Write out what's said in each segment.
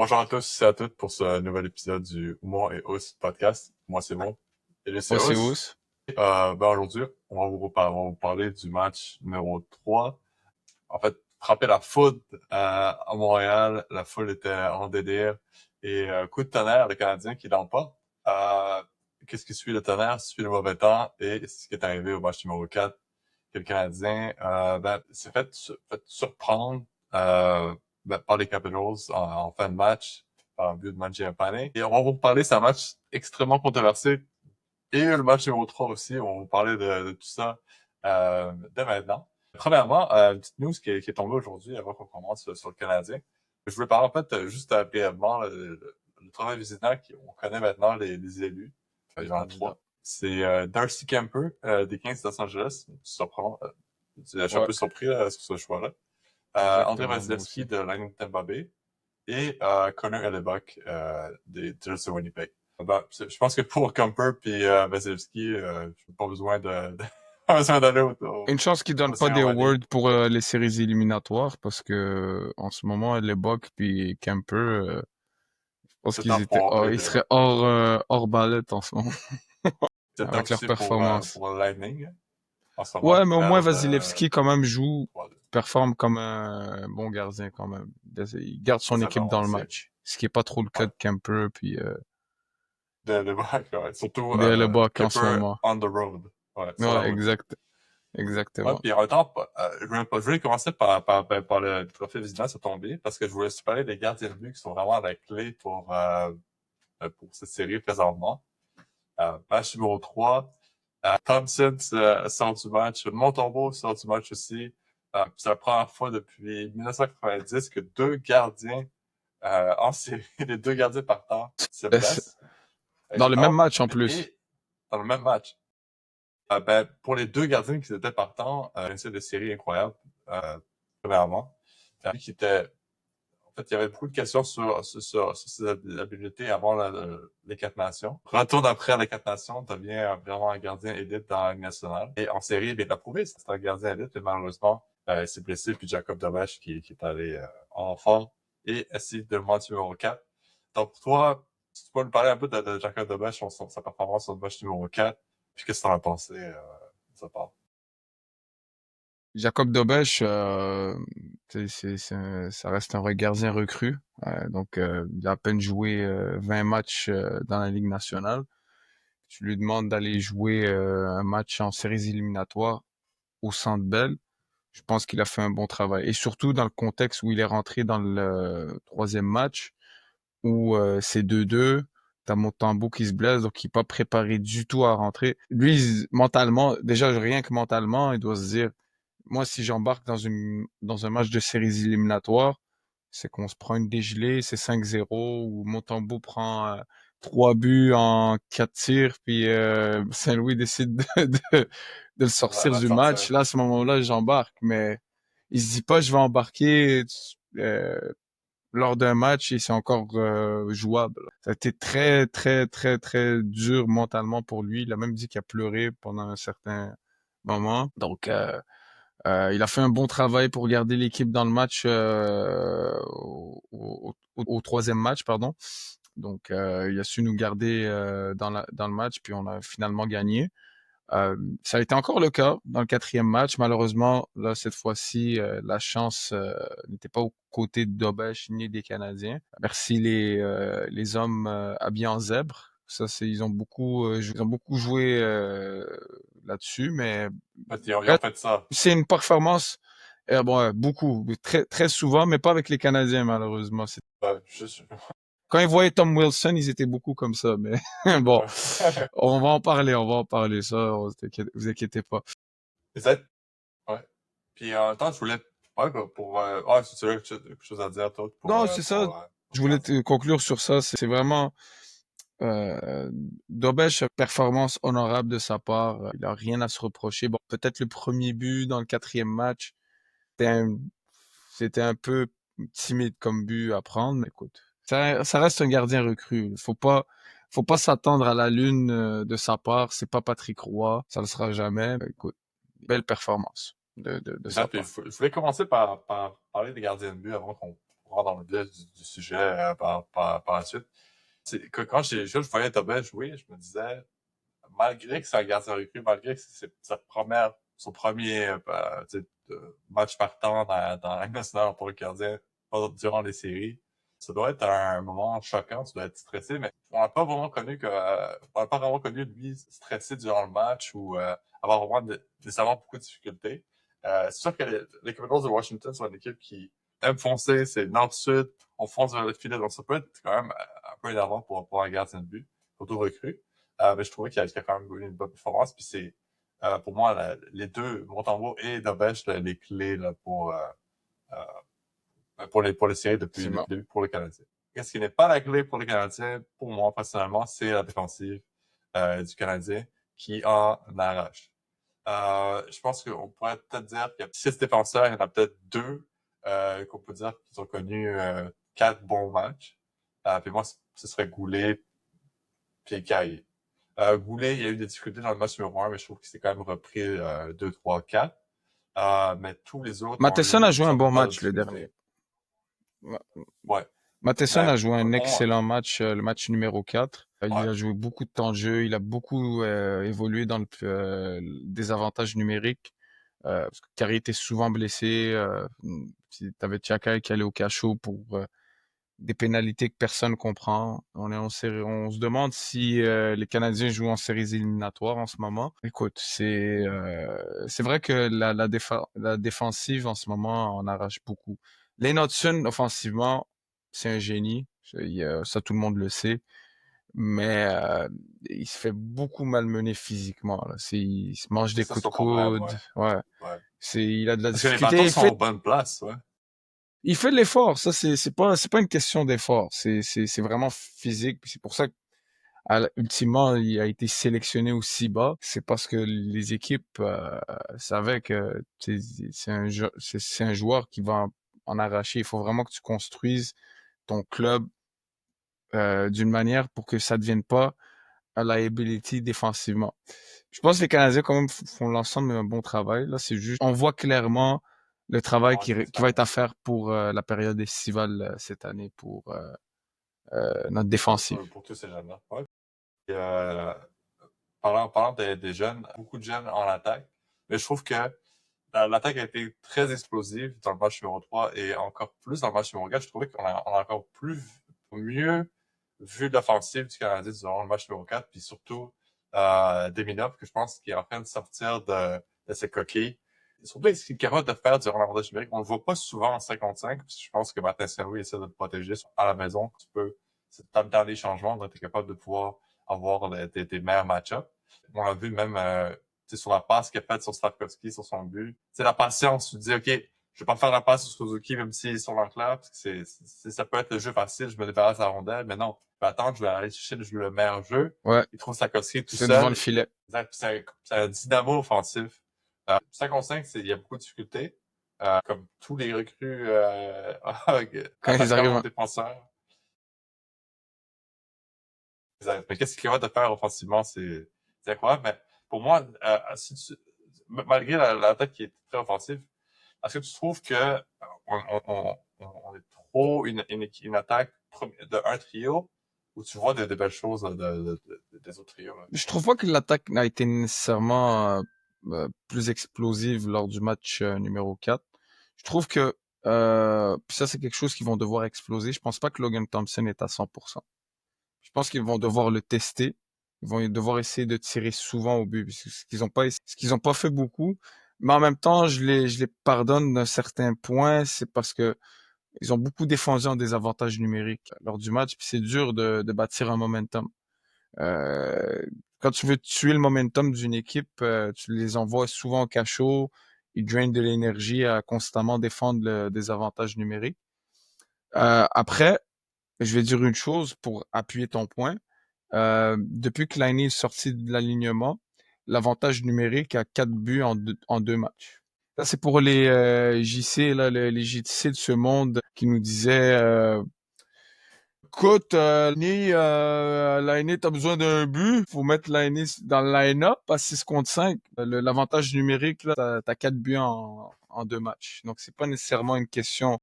Bonjour à tous et à toutes pour ce nouvel épisode du Humour et Ous podcast. Moi, c'est Mo. Et lui, c'est Moi, c'est Ous. Ous. Aujourd'hui, on va vous parler du match numéro 3. En fait, frapper la foudre à Montréal. La foule était en délire. Et coup de tonnerre, le Canadien qui l'emporte. Euh, Qu'est-ce qui suit le tonnerre? Suit le mauvais temps. Et ce qui est arrivé au match numéro 4, que le Canadien s'est fait surprendre par les Capitals en fin de match par un but de Mangiapane. Et on va vous parler, c'est un match extrêmement controversé. Et le match numéro 3 aussi, on va vous parler de tout ça dès maintenant. Premièrement, une petite news qui est tombée aujourd'hui avant qu'on commence sur le Canadien. Je voulais parler en fait juste brièvement le travail visitant on connaît maintenant les élus. Il y en a trois. C'est Darcy Kemper des Kings de Los Angeles. Surprend. Je suis un Ouais, peu surpris sur ce choix-là. André exactement, moi Vasilevski aussi. de Lightning Tampa Bay et Connor Hellebuck des Jets de Winnipeg. Je pense que pour Kemper puis Vasilevski, j'ai pas besoin pas besoin d'aller Une chance qu'ils donnent au pas Seigneur des Valley. awards pour les séries éliminatoires parce que en ce moment, les Bucks puis Kemper, je pense C'est temps pour eux ils de... seraient hors ballot en ce moment C'est temps avec leur aussi performance. pour le Lightning en ce moment Ouais, qui mais au moins perdent Vasilevski quand même joue, 3-2. performe comme un bon gardien quand même. Il garde son équipe Exactement dans le aussi. match, ce qui est pas trop le cas Ouais. de Kemper puis De back, ouais. Surtout de les Bucks en ce Kemper moment. on the road. Ouais, sur la Ouais, route. Ouais, exactement. puis en même temps, je voulais commencer par le trophée visitant sur tombé, parce que je voulais aussi parler des gardiens de but qui sont vraiment la clé pour cette série présentement. Match numéro 3, Thompson sort du match, Montembeault sort du match aussi. C'est la première fois depuis 1990 que deux gardiens en série, les deux gardiens partants se blessent. Dans le même match en plus. Et dans le même match. Pour les deux gardiens qui étaient partants, une série de série incroyable, premièrement. Qui était, en fait, il y avait beaucoup de questions sur ses habiletés avant les quatre nations. Retourne après les quatre nations, devient vraiment un gardien élite dans la Ligue nationale. Et en série, bien, il a prouvé, c'est un gardien élite, mais malheureusement, il s'est blessé, puis Jacob Domesh qui est allé en fort et essayer de le match numéro 4. Donc, pour toi, si tu peux nous parler un peu de Jacob Domesh, sa performance sur le match numéro 4, puis qu'est-ce que t'en as pensé de sa part? Jacob Dobesch, ça reste un gardien recru. Il a à peine joué 20 matchs dans la Ligue nationale. Tu lui demandes d'aller jouer un match en séries éliminatoires au Centre Bell. Je pense qu'il a fait un bon travail. Et surtout dans le contexte où il est rentré dans le troisième match, où c'est 2-2. T'as Montembeault qui se blesse, donc il n'est pas préparé du tout à rentrer. Lui, mentalement, déjà rien que mentalement, il doit se dire, moi, si j'embarque dans un match de séries éliminatoires, c'est qu'on se prend une dégelée, c'est 5-0, où Montembeault prend 3 buts en 4 tirs, puis Saint-Louis décide de le sortir La du sortir. match. Là, à ce moment-là, j'embarque, mais il se dit pas, je vais embarquer euh, lors d'un match et c'est encore jouable. Ça a été très, très, très, très dur mentalement pour lui. Il a même dit qu'il a pleuré pendant un certain moment. Il a fait un bon travail pour garder l'équipe dans le match au troisième match, pardon. Il a su nous garder dans le match, puis on a finalement gagné. Ça a été encore le cas dans le quatrième match. Malheureusement, là, cette fois-ci, la chance n'était pas aux côtés de Dobesch ni des Canadiens. Merci les hommes habillés en zèbre. Ils ont beaucoup joué là-dessus, mais En fait, ils ont fait ça. c'est une performance, beaucoup, très, très souvent, mais pas avec les Canadiens, malheureusement. Juste, Quand ils voyaient Tom Wilson, ils étaient beaucoup comme ça, mais bon, ouais. on va en parler, ça, vous inquiétez pas. Et ça, ouais. Puis en même temps, je voulais, ouais, ouais, si tu as quelque chose à dire, toi, Non, c'est ça. pour Je le voulais gardien. te conclure sur ça. C'est vraiment Dobesch, performance honorable de sa part. Il a rien à se reprocher. Bon, peut-être le premier but dans le quatrième match, c'était un, c'était un peu timide comme but à prendre, mais écoute, ça reste un gardien recru. Faut pas s'attendre à la lune de sa part. C'est pas Patrick Roy, ça le sera jamais. Mais écoute, belle performance de sa Exact. Puis part. je voulais commencer par parler des gardiens de but avant qu'on rentrer dans le vif du sujet par la suite. Quand je voyais Tobin jouer, je me disais, malgré que c'est un gardien recru, malgré que c'est son premier match partant dans la Ligue nationale pour le gardien durant les séries, ça doit être un moment choquant, tu dois être stressé, mais on n'a pas vraiment connu lui stressé durant le match ou avoir vraiment nécessairement beaucoup de difficultés. C'est sûr que les Capitals de Washington sont une équipe qui aime foncer, c'est nord-sud, on fonce vers le filet, donc ça peut être quand même un peu énervant pour un gardien de but, surtout recru. Mais je trouvais qu'il a quand même eu une bonne performance. Puis c'est, pour moi, les deux, Montembeault et Dobesch, les clés là, pour les séries depuis le début pour les Canadiens. Qu'est-ce qui n'est pas la clé pour les Canadiens, pour moi, personnellement, c'est la défensive du Canadien qui en arrache. Je pense qu'on pourrait peut-être dire qu'il y a 6 défenseurs, il y en a peut-être 2 qu'on peut dire qu'ils ont connu 4 bons matchs. Puis moi, ce serait Goulet puis Caillé. Goulet, il y a eu des difficultés dans le match numéro 1, mais je trouve qu'il s'est quand même repris 2, 3, 4. Mais tous les autres ont Matheson a eu joué un certaines bon paires de match le dernier. difficultés. Ouais. Matheson Mais a joué un pour moi, excellent match, le match numéro 4. Il ouais, a joué beaucoup de temps de jeu, il a beaucoup évolué dans le désavantage numérique. Parce que Carey était souvent blessé. T'avais Tchaka qui allait au cachot pour des pénalités que personne comprend. On se demande si les Canadiens jouent en séries éliminatoires en ce moment. Écoute, c'est vrai que la défensive en ce moment en arrache beaucoup. Lane Hudson, offensivement, c'est un génie. Ça, tout le monde le sait. Mais il se fait beaucoup malmener physiquement. Là. Il se mange c'est des ça coups de son problème, coude. ouais. Ouais. Ouais. Il a de la Parce que les difficulté. bâtons sont aux bonnes places, ouais. Il fait de l'effort. Ça, c'est pas une question d'effort. C'est vraiment physique. Puis c'est pour ça que, ultimement, il a été sélectionné aussi bas. C'est parce que les équipes savaient que c'est un joueur qui va en arracher. Il faut vraiment que tu construises ton club d'une manière pour que ça devienne pas un liability défensivement. Je pense que les Canadiens quand même font l'ensemble d'un bon travail. Là, c'est juste, on voit clairement le travail On qui va être à faire pour la période estivale cette année pour notre ouais, défensive. pour tous ces jeunes-là. Ouais. Et, parlant des jeunes, beaucoup de jeunes en attaque, mais je trouve que l'attaque a été très explosive dans le match numéro 3 et encore plus dans le match numéro 4. Je trouvais on a encore mieux vu l'offensive du Canadien durant le match numéro 4, puis surtout Demina, que je pense qu'il est en train de sortir de ses coquilles. Et surtout, ce qu'il est capable de faire durant l'avantage numérique, on le voit pas souvent en 55, puis je pense que Martin Saint-Louis essaie de le protéger à la maison. C'est dans les changements, donc tu es capable de pouvoir avoir tes meilleurs match-ups. On l'a vu même sur la passe qu'il a faite sur Slavkovski, sur son but. C'est la patience. Tu te dis, OK, je vais pas faire la passe sur Suzuki, même s'il est sur l'enclave, parce que ça peut être le jeu facile, je me débarrasse de la rondelle, mais non, je vais attendre, je vais aller chercher le meilleur jeu. Ouais, Il trouve Slavkovski tout c'est devant le seul. filet. C'est un dynamo offensif. 5 contre 5, il y a beaucoup de difficultés. Comme tous les recrues Quand ils arrivent, attaquants, défenseurs. Mais qu'est-ce qu'il est capable de faire offensivement, c'est incroyable. Mais pour moi, malgré l'attaque qui est très offensive, est-ce que tu trouves que on est trop une attaque de un trio ou tu vois des belles choses des autres trios? Là? je trouve pas que l'attaque n'a été nécessairement plus explosive lors du match numéro 4. Je trouve que puis ça c'est quelque chose qu'ils vont devoir exploser. Je pense pas que Logan Thompson est à 100%. Je pense qu'ils vont devoir le tester. Ils vont devoir essayer de tirer souvent au but, ce qu'ils ont pas fait beaucoup. Mais en même temps, je les pardonne d'un certain point. C'est parce que ils ont beaucoup défendu en désavantage numérique lors du match. Puis c'est dur de bâtir un momentum. Euh, Quand tu veux tuer le momentum d'une équipe, tu les envoies souvent au cachot. Ils drainent de l'énergie à constamment défendre le désavantage numérique. Après, je vais dire une chose pour appuyer ton point. Depuis que Laine est sorti de l'alignement, l'avantage numérique a 4 buts en deux matchs. Ça, c'est pour les JC, là, les JC de ce monde qui nous disaient écoute, Laine, t'as besoin d'un but, faut mettre Laine dans le line-up à 6 contre 5. L'avantage numérique, là, t'as 4 buts en deux matchs. Donc, c'est pas nécessairement une question.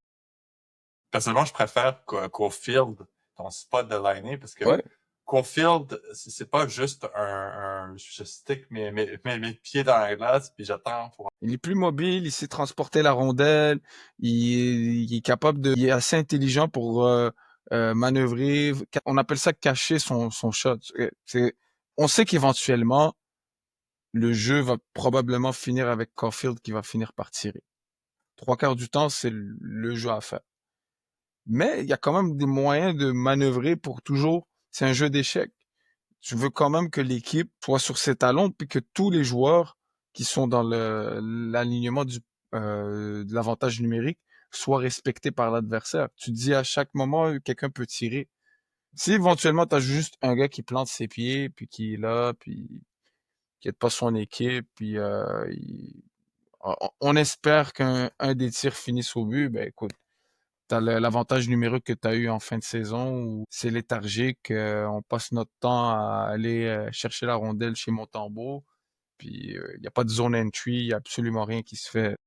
personnellement, je préfère Caulfield, ton spot de lineer, parce que Ouais. Caulfield, c'est pas juste je stick mes pieds dans la glace, puis j'attends pour... Il est plus mobile, il sait transporter la rondelle, il est capable il est assez intelligent pour manœuvrer. On appelle ça cacher son shot. On sait qu'éventuellement, le jeu va probablement finir avec Caulfield qui va finir par tirer. Trois quarts du temps, c'est le jeu à faire. Mais il y a quand même des moyens de manœuvrer pour toujours. C'est un jeu d'échecs. Tu veux quand même que l'équipe soit sur ses talons, puis que tous les joueurs qui sont dans l'alignement de l'avantage numérique soient respectés par l'adversaire. Tu te dis à chaque moment, quelqu'un peut tirer. Si éventuellement tu as juste un gars qui plante ses pieds, puis qui est là, puis qui aide pas son équipe, puis on espère qu'un des tirs finisse au but, ben écoute, t'as l'avantage numérique que tu as eu en fin de saison où c'est léthargique, on passe notre temps à aller chercher la rondelle chez Montembeau, puis il n'y a pas de zone entry, il n'y a absolument rien qui se fait.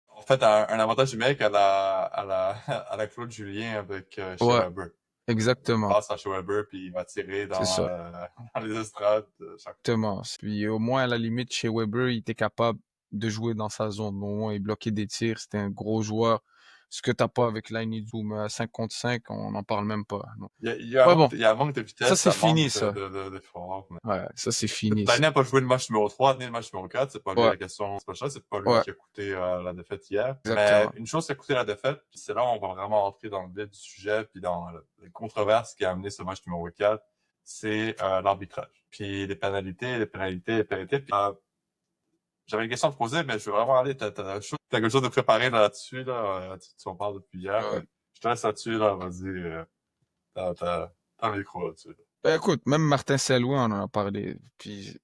En fait, un avantage numérique à la Claude Julien avec chez Ouais, Weber. Il exactement, passe à chez Weber, puis il va tirer c'est ça, dans les estrades. exactement. Puis au moins, à la limite, chez Weber, il était capable de jouer dans sa zone, au moins il bloquait des tirs, c'était un gros joueur. Ce que t'as pas avec Line Zoom à 5 contre 5, on n'en parle même pas. Non. Ouais, bon, Il y a un manque de ça vitesse, c'est ça manque fini, ça. d'effort. Ouais, ça c'est fini, L'année ça. n'a pas joué le match numéro 3 ni le match numéro 4. C'est pas lui Ouais, la question. C'est pas ça. C'est pas lui ouais, qui a coûté la défaite hier. Mais exactement. une chose qui a coûté la défaite, puis c'est là où on va vraiment entrer dans le vif du sujet, puis dans la controverse qui a amené ce match numéro 4, c'est l'arbitrage. Puis les pénalités. Puis, j'avais une question à te poser, mais je veux vraiment aller. T'as quelque chose de préparé là-dessus, là. Tu en parles depuis hier. Ouais. Je te laisse là-dessus, là. Vas-y. T'as le micro là-dessus. Ben, écoute, même Martin Saint-Louis, on en a parlé. Puis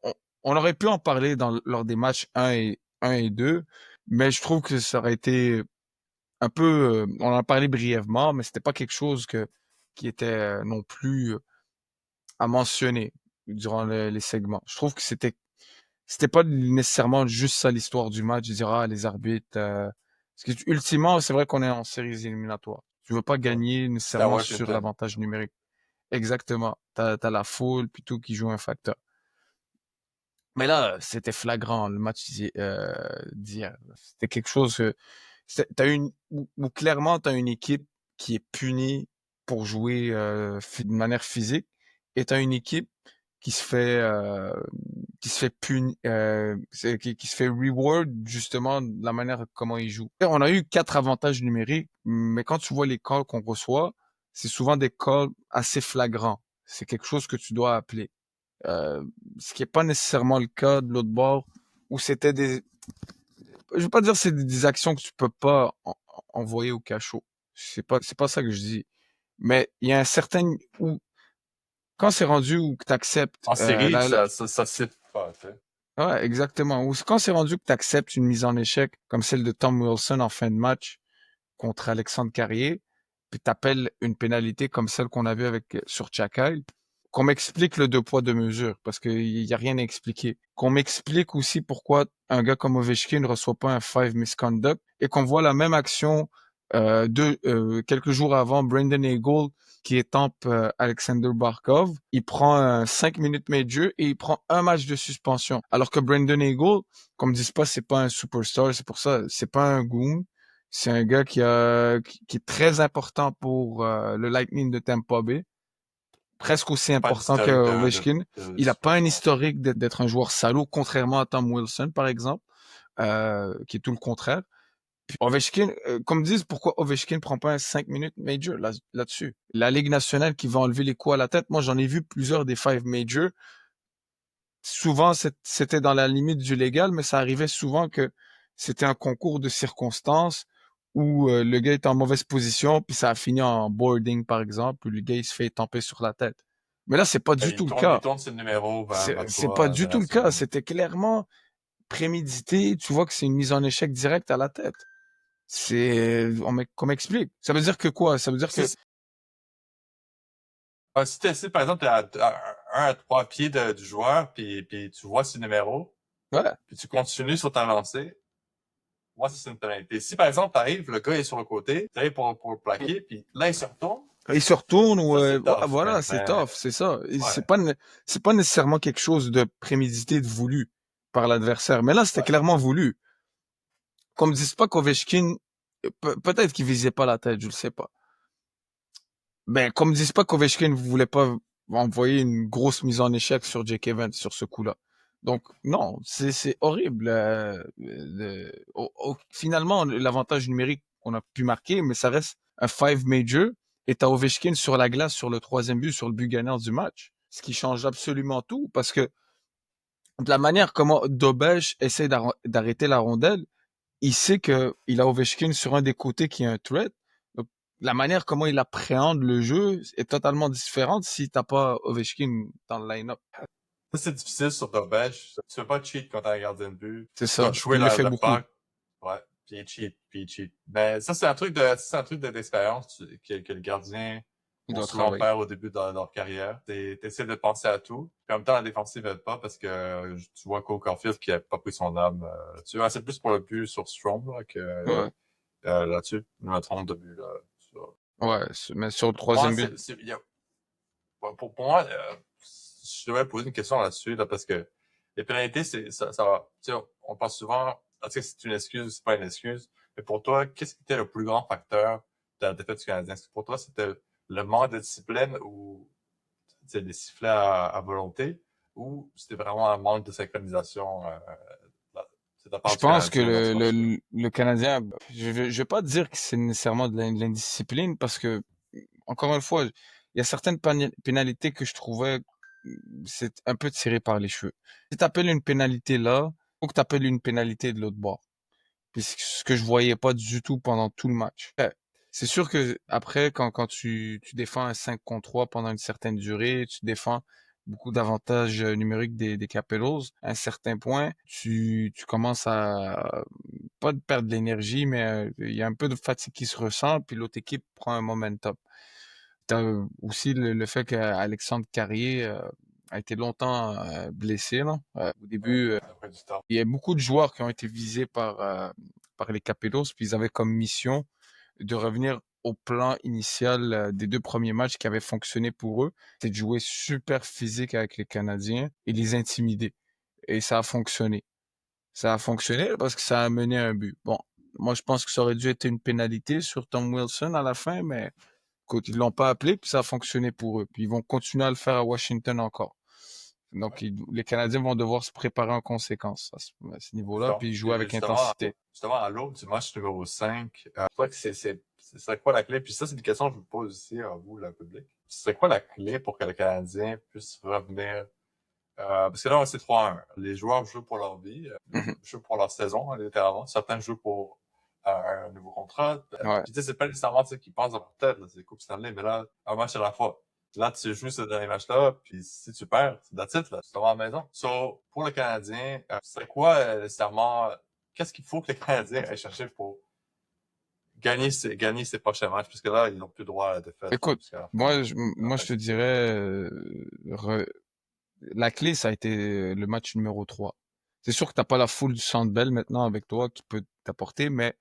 on, on aurait pu en parler lors des matchs un et 2, mais je trouve que ça aurait été un peu, on en a parlé brièvement, mais c'était pas quelque chose qui était non plus à mentionner durant les segments. Je trouve que c'était pas nécessairement juste ça l'histoire du match, de dire ah les arbitres. Parce que ultimement, c'est vrai qu'on est en séries éliminatoires. Tu veux pas Ouais. gagner C'était à nécessairement sur Washington. l'avantage numérique. Exactement. T'as la foule plutôt qui joue un facteur. Mais là, c'était flagrant le match d'hier. C'était quelque chose que t'as une où clairement t'as une équipe qui est punie pour jouer de manière physique et t'as une équipe qui se fait qui se fait reward justement de la manière comment ils jouent. On a eu 4 avantages numériques, mais quand tu vois les calls qu'on reçoit, c'est souvent des calls assez flagrants. C'est quelque chose que tu dois appeler. Euh, Ce qui est pas nécessairement le cas de l'autre bord, où c'était je veux pas dire que c'est des actions que tu peux pas envoyer au cachot. C'est pas ça que je dis. Mais il y a un certain, où, quand c'est rendu où que t'acceptes, En série, ça cite pas, tu sais. ouais, exactement. Ou quand c'est rendu que t'acceptes une mise en échec, comme celle de Tom Wilson en fin de match contre Alexandre Carrier, puis t'appelles une pénalité comme celle qu'on a vue sur Chakai, qu'on m'explique le deux poids deux mesures, parce qu'il y a rien à expliquer. Qu'on m'explique aussi pourquoi un gars comme Ovechkin ne reçoit pas un five misconduct et qu'on voit la même action quelques jours avant, Brendan Eagle qui étampe Alexander Barkov, il prend un 5 minutes major et il prend un match de suspension. Alors que Brendan Eagle, comme disent pas, c'est pas un superstar, c'est pour ça, c'est pas un goon. C'est un gars qui est très important pour le Lightning de Tampa Bay, presque aussi Pas important que d'historique Ovechkin. de Il n'a pas un superstar. historique d'être un joueur salaud, contrairement à Tom Wilson, par exemple, qui est tout le contraire. Puis Ovechkin, comme disent, pourquoi Ovechkin prend pas un 5 minutes major là-dessus? La Ligue nationale qui va enlever les coups à la tête, moi j'en ai vu plusieurs des 5 majors. Souvent c'était dans la limite du légal, mais ça arrivait souvent que c'était un concours de circonstances où le gars est en mauvaise position, puis ça a fini en boarding par exemple, où le gars il se fait tamper sur la tête. Mais là c'est pas du tout le Il cas. tourne ses numéros vers C'est pas toi du de tout la le cas. zone. C'était clairement prémédité. Tu vois que c'est une mise en échec directe à la tête. Qu'on m'explique. Ça veut dire que quoi? Ça veut dire que, Si, si par exemple, t'es à 1 à 3 pieds du joueur, puis tu vois ses numéros, ouais, puis tu continues sur ta lancée, moi, c'est une pénalité. Si, par exemple, t'arrives, le gars est sur le côté, t'arrives pour le plaquer, puis là, il se retourne, Il se retourne ou ça, c'est ouais, tough, voilà, c'est tough, c'est ça. Et ouais, c'est pas nécessairement quelque chose de prémédité, de voulu par l'adversaire. Mais là, c'était ouais. clairement voulu. Qu'on me dise pas qu'Ovechkin, peut-être qu'il visait pas la tête, je le sais pas. Ben, qu'on me dise pas qu'Ovechkin voulait pas envoyer une grosse mise en échec sur Jake Evans sur ce coup-là. Donc, non, c'est horrible. Finalement, l'avantage numérique qu'on a pu marquer, mais ça reste un five major et t'as Ovechkin sur la glace sur le troisième but, sur le but gagnant du match. Ce qui change absolument tout parce que de la manière comment Dobej essaie d'arrêter la rondelle, il sait que il a Ovechkin sur un des côtés qui est un threat. Donc, la manière comment il appréhende le jeu est totalement différente si t'as pas Ovechkin dans le line-up. Ça, c'est difficile sur ta bench. Tu peux pas cheat quand t'es un gardien de but. C'est Tu dois ça. jouer Il le fait le beaucoup. puck. Ouais. Puis il cheat. Mais ça, c'est un truc d'expérience que le gardien Il vont doit souvent travailler. faire au début de leur carrière. T'essaies de penser à tout. Puis en même temps, la défensive aide pas parce que tu vois Cole Caulfield qui a pas pris son âme là-dessus. Ouais, c'est plus pour le but sur Strom là, que Ouais. là-dessus. Il me trompe de but là. Ouais. Mais sur le Pour moi, troisième but, pour moi, je devrais poser une question là-dessus, là, parce que les pénalités, ça va. Tu sais, on pense souvent, est-ce que c'est une excuse, c'est pas une excuse. Mais pour toi, qu'est-ce qui était le plus grand facteur de la défaite du Canadien? Est-ce que pour toi, c'était le manque de discipline ou des sifflets à volonté, ou c'était vraiment un manque de synchronisation de la part je du pense que Canadien dans ce match-là? le Canadien, je vais pas dire que c'est nécessairement de l'indiscipline parce que, encore une fois, il y a certaines pénalités que je trouvais, c'est un peu tiré par les cheveux. Si t'appelles une pénalité là, faut que t'appelles une pénalité de l'autre bord. Puis ce que je voyais pas du tout pendant tout le match. C'est sûr que après, quand tu défends un 5 contre 3 pendant une certaine durée, tu défends beaucoup d'avantages numériques des Capitals, à un certain point, tu commences à pas de perdre de l'énergie, mais il y a un peu de fatigue qui se ressent, puis l'autre équipe prend un momentum. T'as aussi le fait qu'Alexandre Carrier a été longtemps blessé là. Au Ouais, début, ça a pris du temps. il y a beaucoup de joueurs qui ont été visés par les Capellos, puis ils avaient comme mission de revenir au plan initial des deux premiers matchs qui avaient fonctionné pour eux. C'est de jouer super physique avec les Canadiens et les intimider. Et ça a fonctionné. Ça a fonctionné parce que ça a mené à un but. Bon, moi je pense que ça aurait dû être une pénalité sur Tom Wilson à la fin, mais écoute, ils l'ont pas appelé, puis ça a fonctionné pour eux. Puis ils vont continuer à le faire à Washington encore. Donc, Ouais. les Canadiens vont devoir se préparer en conséquence à ce niveau-là, Justement, puis jouer avec justement, intensité. justement, à l'autre du match numéro 5, je crois que c'est quoi la clé? Puis ça, c'est une question que je vous pose aussi à vous, le public. C'est quoi la clé pour que le Canadien puisse revenir? Parce que là, c'est 3-1. Les joueurs jouent pour leur vie, Mhm. jouent pour leur saison, hein, littéralement. Certains jouent pour un nouveau contrat. Ouais. Puis tu sais, c'est pas nécessairement ce qu'ils pensent dans leur tête, là, c'est Coupe Stanley, mais là, un match à la fois. Là, tu joues ce dernier match-là, puis si tu perds, c'est that's it, là. Tu t'en vas à la maison. So, pour le Canadien, c'est quoi nécessairement, qu'est-ce qu'il faut que le Canadien aille chercher pour gagner ses prochains matchs? Puisque là, ils n'ont plus droit à la défaite Écoute, jusqu'à la fin. moi, je te dirais, la clé, ça a été le match numéro 3. C'est sûr que t'as pas la foule du Centre Bell maintenant avec toi qui peut t'apporter, mais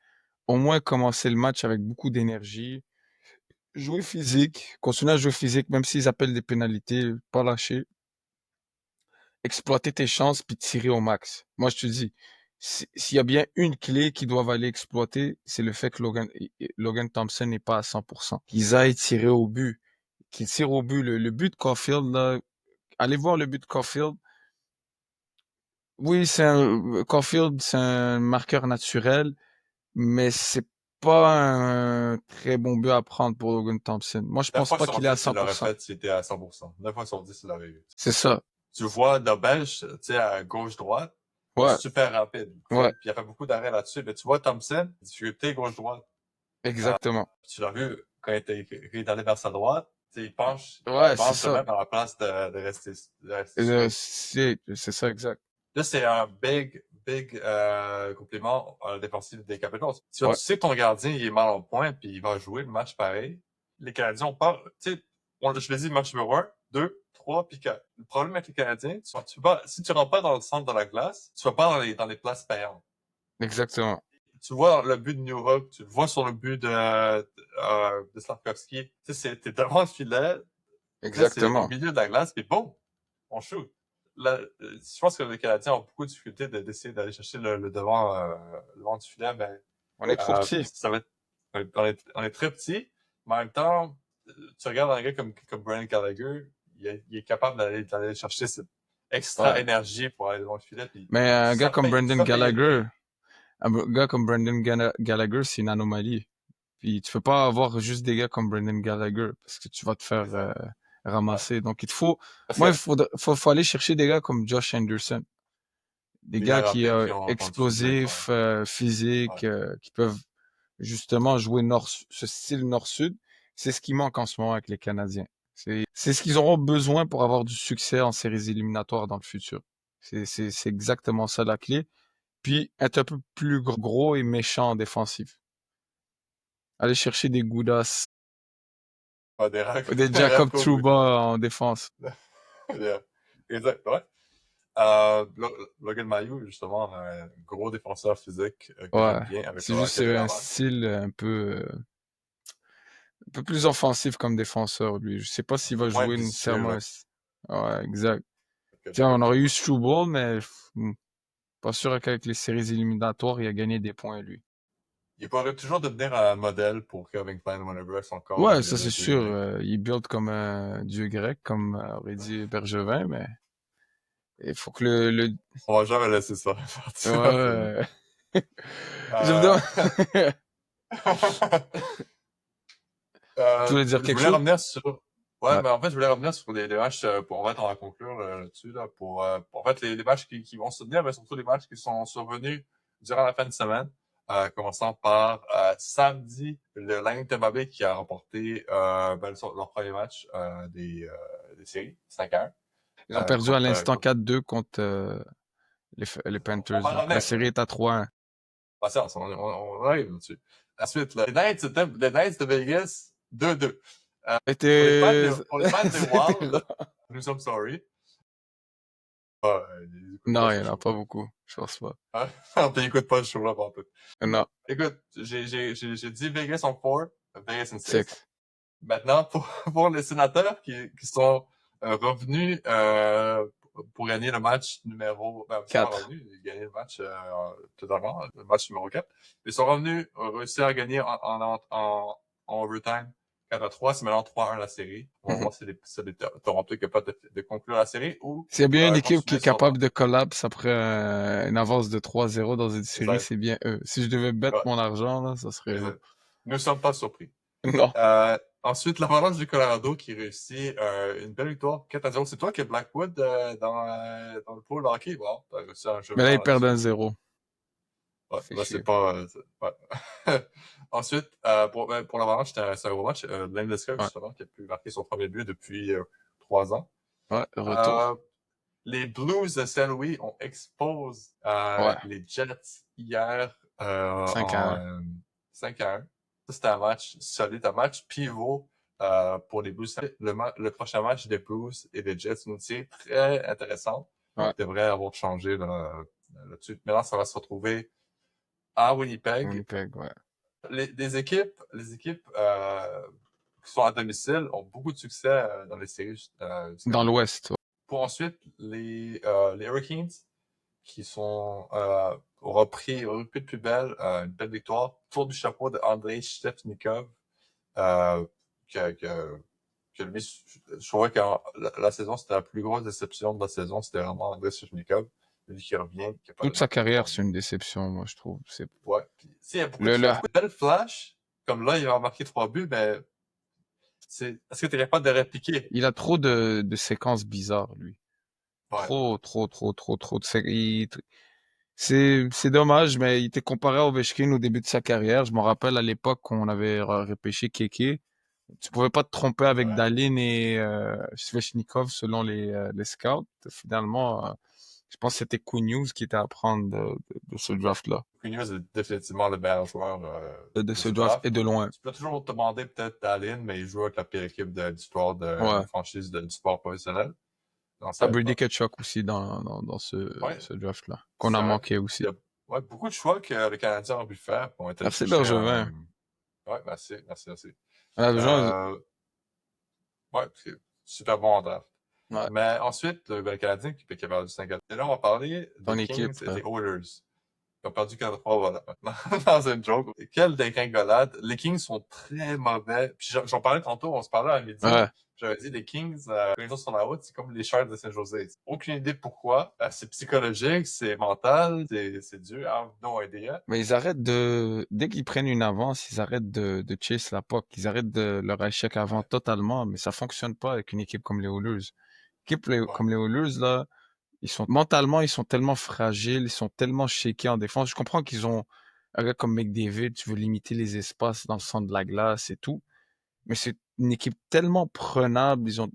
au moins commencer le match avec beaucoup d'énergie, jouer physique, continuer à jouer physique, même s'ils appellent des pénalités, pas lâcher, exploiter tes chances puis tirer au max. Moi, je te dis, s'il y a bien une clé qu'ils doivent aller exploiter, c'est le fait que Logan Thompson n'est pas à 100%. Qu'ils aillent tirer au but, qu'ils tirent au but. Le but de Caulfield, là, allez voir le but de Caulfield. Oui, Caulfield, c'est un marqueur naturel, mais c'est pas un très bon but à prendre pour Logan Thompson. Moi, je 9 pense fois pas sur qu'il est à 10, il l'aurait 100%. fait s'il était à 100%. 9 fois sur 10, il l'aurait eu. C'est ça. Tu vois Dobej, tu sais, à gauche-droite, il est Ouais, super rapide, tu sais, ouais, puis il a fait beaucoup d'arrêts là-dessus. Mais tu vois Thompson, difficulté gauche-droite. exactement. Tu l'as vu quand il est allé vers sa droite, tu sais, il Ouais, c'est penche de ça. même à la place de rester straight. C'est ça, exact. Là, c'est un big compliment à la défensive des Capitals. Tu Ouais, sais que ton gardien, il est mal en point, puis il va jouer le match pareil. Les Canadiens, tu sais, je l'ai dit, match numéro 1, 2, 3, puis 4. Le problème avec les Canadiens, si tu rentres pas dans le centre de la glace, tu vas pas dans les places payantes. exactement. tu vois le but de New York, tu le vois sur le but de Slavkovski. Tu sais, t'es devant le filet, là, c'est au Exactement. milieu de la glace, puis bon, on shoot. Là, je pense que les Canadiens ont beaucoup de difficulté d'essayer d'aller chercher le devant du filet, mais On est trop petit. ça va être, on est très petit, mais en même temps, tu regardes un gars comme Brian Gallagher, il est capable d'aller chercher cette extra Ouais. énergie pour aller devant le filet, puis Mais un gars ça comme paye, Brendan ça paye le Gallagher, prix. Gallagher, c'est une anomalie. Puis tu peux pas avoir juste des gars comme Brendan Gallagher parce que tu vas te faire Exact. Ouais. ramasser. Donc il te faut, Parce moi que faut aller chercher des gars comme Josh Anderson, des les gars qui Européens qui ont du physique, ouais. explosifs, physiques, Ouais. qui peuvent justement jouer ce style nord-sud. C'est ce qui manque en ce moment avec les Canadiens. C'est ce qu'ils auront besoin pour avoir du succès en séries éliminatoires dans le futur. C'est exactement ça la clé. Puis être un peu plus gros et méchant en défensif. Aller chercher des Goudas, Ouais, des des Jacob Radko Gudas. Trouba en défense. Yeah. Exact, ouais. Logan Mailloux, justement, un gros défenseur physique que Ouais, j'aime bien avec c'est le juste hockey de c'est un Laval. style un peu plus offensif comme défenseur lui. Je sais pas s'il va Moins jouer vicieux, nécessairement. là, Ouais, exact. que Tiens, on Jacob aurait eu Trouba. Struble, mais pas sûr qu'avec les séries éliminatoires, il a gagné des points lui. Il pourrait toujours devenir un modèle pour Kevin Klein whenever son corps Ouais, le, ça c'est le sûr. dicte. Il build comme un dieu grec, comme aurait dit Bergevin, mais il faut que le... On va jamais laisser ça partir. Ouais. Je me Euh, demande... Tu voulais dire je quelque voulais chose? revenir sur. Ouais, Ouais. mais en fait, je voulais revenir sur les matchs. En fait, on va conclure là-dessus. Là, en fait, les matchs qui vont se tenir, mais surtout les matchs qui sont survenus durant la fin de semaine. Commençant par samedi, le Lightning Tampa Bay qui a remporté leur premier match des séries, 5-1, Ils ont perdu à l'instant contre. 4-2 contre les On Panthers. va Donc la revenir. série est à 3-1. Patience, on arrive là-dessus. Ensuite, là, les Knights de Vegas, 2-2. C'était... Pour les fans des C'était Wild, rare. nous sommes sorry. Ils écoutent pas Non, il ce n'y en a pas show-là. beaucoup. Je pense pas. Hein? Ils écoutent pas ce show-là pour tout. Non, Écoute, j'ai dit Vegas en 4, Vegas en 6. 6. Maintenant, pour les sénateurs qui sont revenus pour gagner le match numéro... Ben, ils sont pas 4. revenus, ils ont gagné le match totalement, le match numéro 4. Ils sont revenus, réussir à gagner en overtime 4-3. C'est maintenant 3-1 la série. On va voir si c'est Toronto qui est capable de conclure la série ou S'il y a bien une équipe qui continuer est sur... capable de collapse après une avance de 3-0 dans une série, Exact. c'est bien eux. Si je devais mettre Ouais, mon argent, là, ça serait eux. exact. Nous ne sommes pas surpris. Non. Ensuite, l'Avalanche du Colorado qui réussit une belle victoire 4-0. C'est toi qui es Blackwood dans le pool hockey. Bon, t'as réussi un jeu Mais là, blanc ils perdent là-dessus. 1-0. Ouais, Fait là, c'est chier. pas... ouais. Ensuite, pour l'Avalanche, c'est un gros match. Landeskog, Ouais. justement, qui a pu marquer son premier but depuis 3 ans. Ouais, Euh, retour. les Blues de Saint-Louis ont exposé Ouais. les Jets hier 5-1. 5-1. Ça, c'était un match solide, un match pivot pour les Blues. Le prochain match des Blues et des Jets, une série très intéressante. Ouais. Devrait avoir changé là-dessus. Maintenant, ça va se retrouver à Winnipeg. Winnipeg, ouais. Les équipes qui sont à domicile ont beaucoup de succès dans les séries jusqu'à Dans maintenant. l'Ouest. Ouais. Pour ensuite, les Hurricanes qui sont repris de plus belle, une belle victoire. Tour du chapeau de Andrei Shevchnikov, euh, que lui, je trouvais que la saison, c'était la plus grosse déception de la saison, c'était vraiment Andrei Shevchnikov, lui qui revient, qui a pas Toute donné sa beaucoup de carrière, points. c'est une déception, moi, je trouve. Ouais. Puis, il y a Le, il y a le, beaucoup de belles flashs, comme là, il a marqué 3 buts, mais est-ce que tu es capable de répliquer? il a trop de séquences bizarres, lui. Ouais. Trop de séquences. C'est dommage, mais il était comparé à Ovechkin au début de sa carrière. Je me rappelle à l'époque qu'on avait repêché Keke. Tu pouvais pas te tromper avec Ouais. Dalin et Svechnikov selon les scouts. Finalement, je pense que c'était Kunius qui était à prendre de ce draft-là. Cunha, c'est définitivement le meilleur joueur De de ce ce draft draft. et de loin. Tu peux toujours te demander peut-être Dallin, mais il joue avec la pire équipe de l'histoire d'une Ouais. franchise du sport professionnel. Dans T'as ça, Brady Tkachuk aussi dans ouais, ce draft-là, qu'on c'est a vrai. manqué Il aussi. y a, Ouais, beaucoup de choix que le Canadien a pu faire pour aller Merci chercher Bergevin. un. Ouais, merci, merci, merci. On a besoin. Euh, ouais, c'est super bon en draft. Ouais, Mais ensuite, ben, le Canadien qui est capable du 5 Et là, on va parler ton des équipe. Kings et des Oilers. Ils ont perdu 4-3, voilà, maintenant, dans une joke. Quelle dégringolade. Les Kings sont très mauvais. Puis j'en parlais tantôt, on se parlait à midi. Ouais. J'avais dit, les Kings, quand ils sont sur la route, c'est comme les Sharks de Saint-José. Aucune idée pourquoi. C'est psychologique, c'est mental, c'est dur. I have no idea. Mais ils arrêtent de, dès qu'ils prennent une avance, ils arrêtent de chase la puck. Ils arrêtent de leur échec avant Ouais, totalement, mais ça fonctionne pas avec une équipe comme les Oilers. ouais. Comme les Oilers, là, ils sont, mentalement, ils sont tellement fragiles, ils sont tellement shakés en défense. Je comprends qu'ils ont un gars comme McDavid, tu veux limiter les espaces dans le centre de la glace et tout, mais c'est une équipe tellement prenable. Ils ont,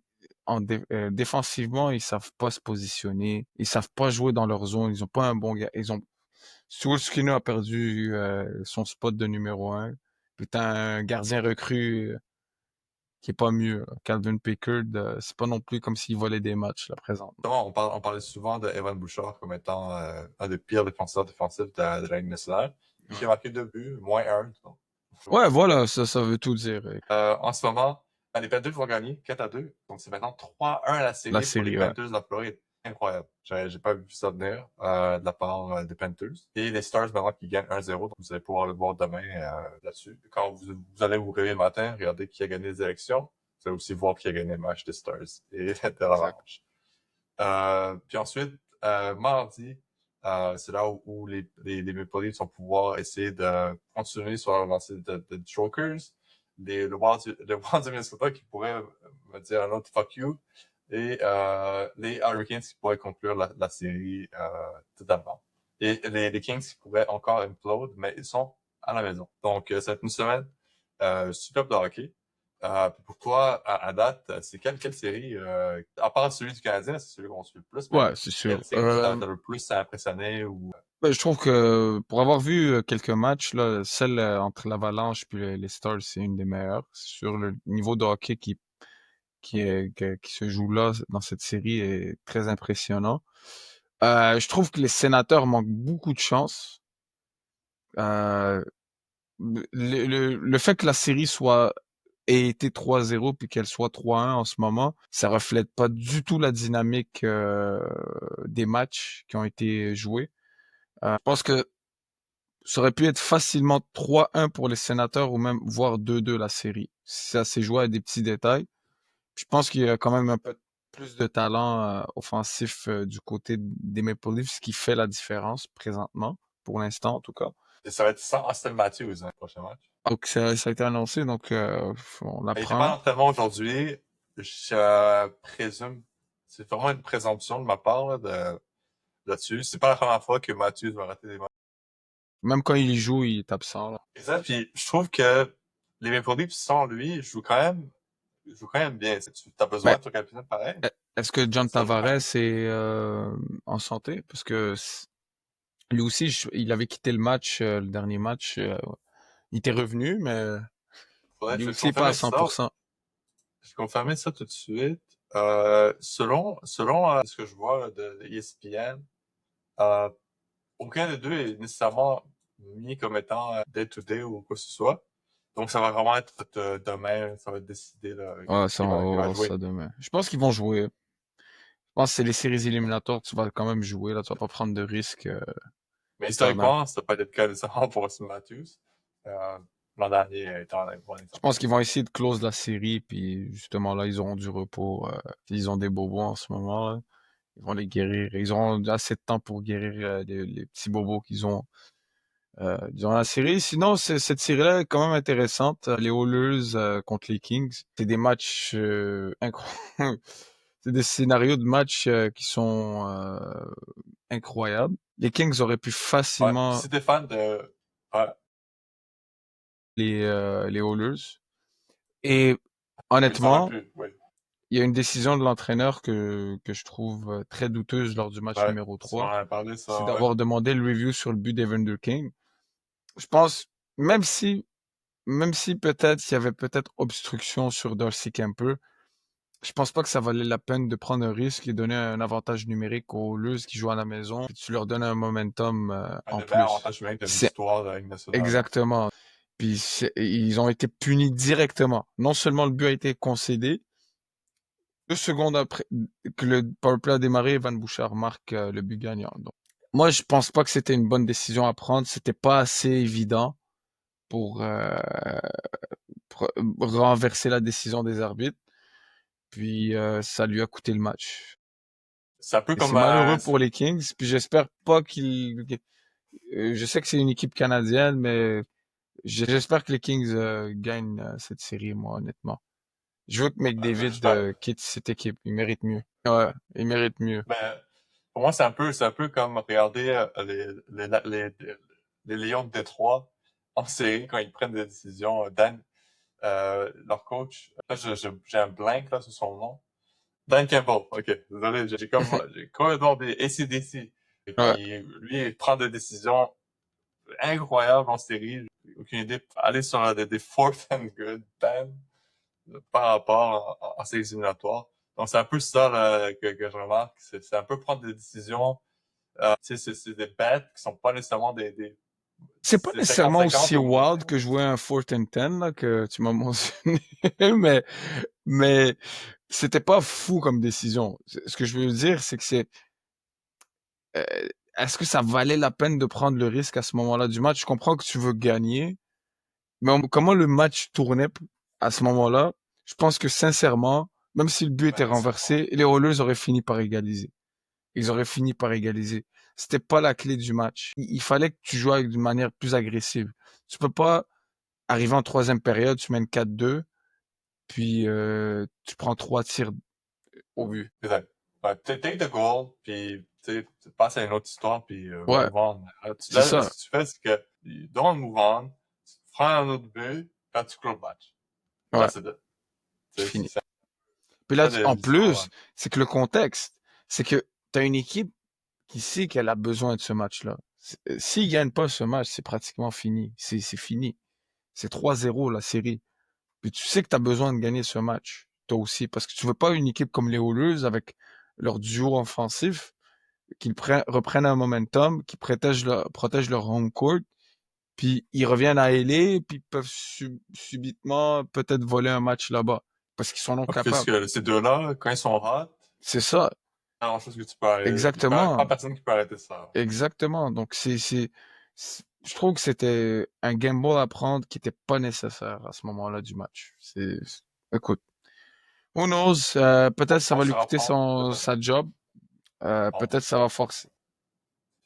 défensivement, ils savent pas se positionner, ils savent pas jouer dans leur zone, ils ont pas un bon gars, ils ont Stuart Skinner a perdu son spot de numéro un. Puis t'as un gardien recru qui est pas mieux, là. Calvin Pickard, c'est pas non plus comme s'il volait des matchs là présentement. On parlait souvent de Evan Bouchard comme étant un des pires défenseurs défensifs de la Ligue nationale. Ouais, J'ai marqué 2 buts, moins un. ouais, voilà, ça veut tout dire. En ce moment, les Panthers vont gagner 4-2. Donc, c'est maintenant 3-1 la La série pour les série, ouais. Panthers de la Floride. Incroyable. J'ai pas vu ça venir de la part des Panthers. Et les Stars, maintenant, qui gagnent 1-0. Donc, vous allez pouvoir le voir demain là-dessus. Quand vous allez vous réveiller le matin, regardez qui a gagné les élections. Vous allez aussi voir qui a gagné le match des Stars et de Exact. l'Avalanche. Puis ensuite, mardi, c'est là où les Maple Leafs vont pouvoir essayer de continuer sur leur lancée de Jokers. Le Wild du Minnesota qui pourrait me dire un autre fuck you. Et les Hurricanes qui pourraient conclure la série totalement. Et les Kings qui pourraient encore implode, mais ils sont à la maison. Donc, ça va être une semaine superbe de hockey. Pour toi, à date, c'est quelle série, à part celui du Canadien, c'est celui qu'on suit le plus, mais Ouais, c'est sûr. quelle série t'a le plus impressionné ou... Ben, je trouve que pour avoir vu quelques matchs, là, celle entre l'Avalanche puis les Stars, c'est une des meilleures. C'est sûr, le niveau de hockey qui se joue là dans cette série est très impressionnant. Je trouve que les sénateurs manquent beaucoup de chance. Euh, le fait que la série ait été 3-0 puis qu'elle soit 3-1 en ce moment, ça reflète pas du tout la dynamique des matchs qui ont été joués. Je pense que ça aurait pu être facilement 3-1 pour les sénateurs ou même voire 2-2 la série. Ça s'est joué à des petits détails. Je pense qu'il y a quand même un peu plus de talent offensif du côté des Maple Leafs, ce qui fait la différence présentement, pour l'instant en tout cas. Et ça va être sans Austin Matthews, hein, le prochain match. Donc ça a été annoncé, donc on Il était pas l'apprend. en entraînement aujourd'hui. Je présume, c'est vraiment une présomption de ma part là-dessus. C'est pas la première fois que Matthews va rater des matchs. Même quand il joue, il est absent, là. Exact. Puis je trouve que les Maple Leafs sans lui jouent quand même bien. Tu as besoin Ben, de ton capitaine pareil. est-ce que John Ça joue quand Tavares même. est en santé? Parce que lui aussi, il avait quitté le match, le dernier match. Il était revenu, mais Faudrait, lui je vais te aussi n'est pas à confirmer cent ça. pour cent. Je vais confirmer ça tout de suite. Selon ce que je vois là, de ESPN, euh, aucun des deux est nécessairement mis comme étant day-to-day ou quoi que ce soit. Donc, ça va vraiment être demain, ça va être décidé là, Ouais, ça, qui va, on qui va va voir jouer. ça demain. Je pense qu'ils vont jouer. Je pense que c'est les séries éliminatoires, tu vas quand même jouer, là. Tu vas pas prendre de risques Mais concernant. historiquement, ça peut être le cas nécessairement pour Austin Matthews. Euh, L'an dernier étant un bon Je exemple. pense qu'ils vont essayer de close la série, puis justement là, ils auront du repos. Ils ont des bobos en ce moment, là. Ils vont les guérir. Ils auront assez de temps pour guérir les petits bobos qu'ils ont durant la série. Sinon, cette série-là est quand même intéressante. Les Oilers contre les Kings, c'est des matchs incroyables. C'est des scénarios de matchs qui sont incroyables. Les Kings auraient pu Ouais, facilement si t'es fan de... Ouais, les Oilers. Et oui, ça aurait honnêtement, pu, oui. il y a une décision de l'entraîneur que je trouve très douteuse lors du match Ouais, numéro tu m'en 3. as parlé, C'est ça, ouais. d'avoir demandé le review sur le but d'Evander King. Je pense, même si, même si peut-être il y avait peut-être obstruction sur Darcy Kemper, Je pense pas que ça valait la peine de prendre un risque et donner un avantage numérique aux Oilers qui jouent à la maison, puis tu leur donnes un momentum Un en des meilleurs plus. avantages numériques de C'est l'histoire de la Ligue nationale. exactement. Puis ils ont été punis directement. Non seulement le but a été concédé, 2 secondes après que le powerplay a démarré, Van Bouchard marque le but gagnant. Donc, moi, je pense pas que c'était une bonne décision à prendre. C'était pas assez évident pour renverser la décision des arbitres. Puis ça lui a coûté le match. C'est un peu Et c'est comme malheureux pour les Kings. Puis j'espère pas je sais que c'est une équipe canadienne, mais j'espère que les Kings gagnent cette série, moi, honnêtement. Je veux que McDavid j'espère. quitte cette équipe. Il mérite mieux. Ouais, il mérite mieux. Ben, pour moi, c'est un peu comme regarder les Lions de Détroit en série quand ils prennent des décisions. Leur coach, là, j'ai un blank là sur son nom. Dan Campbell. Ok, désolé, j'ai complètement des AC/DC. Et Ouais, puis lui, il prend des décisions incroyables en série. J'ai aucune idée. Aller sur des fourth and good, Dan, par rapport en séries éliminatoires. Donc c'est un peu ça là, que je remarque. C'est un peu prendre des décisions. Tu sais, c'est des bêtes qui sont pas nécessairement c'est pas c'est nécessairement 50-50 aussi ou wild que jouer un 4th and 10 là, que tu m'as mentionné, mais c'était pas fou comme décision. Ce que je veux dire, c'est que euh, est-ce que ça valait la peine de prendre le risque à ce moment-là du match? Je comprends que tu veux gagner, mais comment le match tournait à ce moment-là? Je pense que sincèrement, même si le but était ben, c'est renversé, les Oilers auraient fini par égaliser. Ils auraient fini par égaliser. C'était pas la clé du match. Il fallait que tu joues d'une manière plus agressive. Tu peux pas arriver en troisième période, tu mènes 4-2, puis tu prends 3 tirs au but. exact. Ouais, take the goal, puis tu sais, passe à une autre histoire, puis Ouais, move on. c'est Là, ça. ce que tu fais, c'est que you don't move on, tu prends un autre but, quand tu clôt le match. Ouais, That's it. c'est C'est fini. c'est Puis là, ça des en histoires. plus, c'est que le contexte, c'est que tu as une équipe qui sait qu'elle a besoin de ce match-là. S'ils gagnent pas ce match, c'est pratiquement fini. C'est fini. C'est 3-0 la série. Puis tu sais que tu as besoin de gagner ce match, toi aussi, parce que tu veux pas une équipe comme les Oilers avec leur duo offensif qu'ils reprennent un momentum, qui protègent leur home court, puis ils reviennent à LA, puis ils peuvent subitement peut-être voler un match là-bas, parce qu'ils sont non Parce capables. que ces deux-là, quand ils sont hot, C'est ça, pas grand-chose que tu peux arrêter. Pas exactement, personne qui peut arrêter ça. exactement. Donc je trouve que c'était un gamble à prendre qui était pas nécessaire à ce moment-là du match. Écoute, who knows, peut-être ça On va lui se coûter reprend, peut-être. sa job, On peut-être ça va forcer.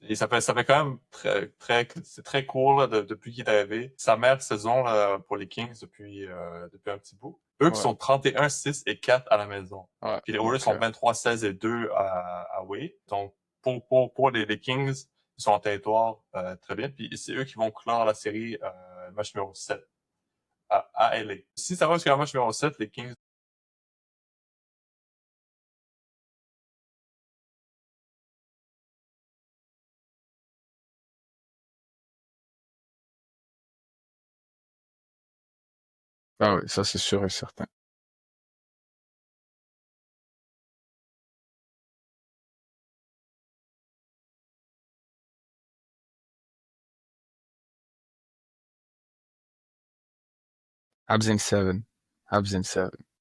Et ça fait quand même c'est très court là, depuis qu'il est arrivé. Sa meilleure saison là, pour les Kings depuis un petit bout. Eux qui Ouais, sont 31-6-4 à la maison. ouais. Puis les Oilers Donc, sont 23-16-2 à away. Donc pour les Kings, ils sont en territoire très bien. Puis c'est eux qui vont clore la série match numéro 7 à LA. Si ça va jusqu'à match numéro 7, les Kings. ah oui, ça c'est sûr et certain. Habs in 7. Habs in 7.